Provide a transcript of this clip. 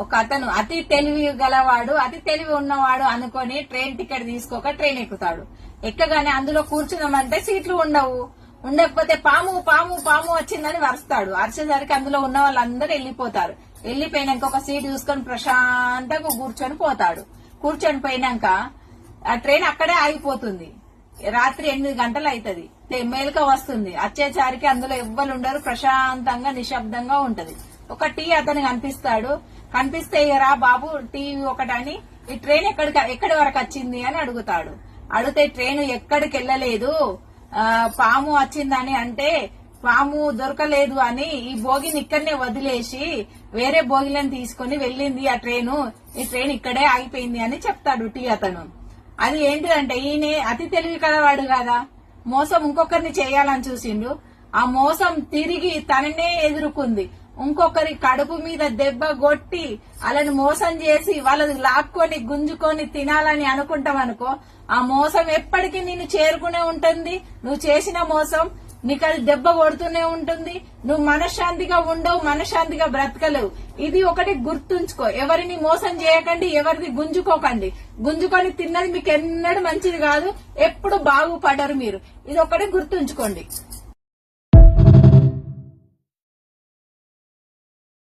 ఒక అతను అతి తెలివి గలవాడు, అతి తెలివి ఉన్నవాడు అనుకొని ట్రైన్ టికెట్ తీసుకోక ట్రైన్ ఎక్కుతాడు. ఎక్కగానే అందులో కూర్చున్నామంటే సీట్లు ఉండవు. ఉండకపోతే పాము పాము పాము వచ్చిందని వరుస్తాడు. అరిచేసరికి అందులో ఉన్న వాళ్ళందరూ వెళ్లిపోతారు. వెళ్లిపోయినాక ఒక సీట్ చూసుకొని ప్రశాంతంగా కూర్చొని పోతాడు. కూర్చొని పోయినాక ఆ ట్రైన్ అక్కడే ఆగిపోతుంది. రాత్రి 8 గంటలు అవుతుంది. మేలుక వస్తుంది. వచ్చేసరికి అందులో ఎవ్వరు ఉండరు. ప్రశాంతంగా నిశ్శబ్దంగా ఉంటది. ఒక టీ అతను కనిపిస్తాడు. కనిపిస్తే రా బాబు టీవీ ఒకటని, ఈ ట్రైన్ ఎక్కడి వరకు వచ్చింది అని అడుగుతాడు. అడిగితే ట్రైన్ ఎక్కడికి వెళ్ళలేదు, పాము వచ్చిందని అంటే పాము దొరకలేదు అని ఈ బోగిని ఇక్కడనే వదిలేసి వేరే బోగిలను తీసుకుని వెళ్ళింది ఆ ట్రైన్. ఈ ట్రైన్ ఇక్కడే ఆగిపోయింది అని చెప్తాడు టీ అతను. అది ఏంటిదంటే ఈయన అతి తెలివి కలవాడు కదా, మోసం ఇంకొకరిని చేయాలని చూసిండు. ఆ మోసం తిరిగి తననే ఎదుర్కొంది. ఇంకొకరి కడుపు మీద దెబ్బ కొట్టి వాళ్ళని మోసం చేసి వాళ్ళని లాక్కొని గుంజుకొని తినాలని అనుకుంటాం అనుకో, ఆ మోసం ఎప్పటికీ నిన్ను చేరుకునే ఉంటుంది. నువ్వు చేసిన మోసం నీకు అది దెబ్బ కొడుతూనే ఉంటుంది. నువ్వు మనశ్శాంతిగా ఉండవు, మనశ్శాంతిగా బ్రతకలేవు. ఇది ఒకటి గుర్తుంచుకో. ఎవరిని మోసం చేయకండి, ఎవరిని గుంజుకోకండి. గుంజుకొని తిన్నది మీకు ఎన్నడూ మంచిది కాదు. ఎప్పుడు బాగుపడరు మీరు. ఇది ఒకటి గుర్తుంచుకోండి.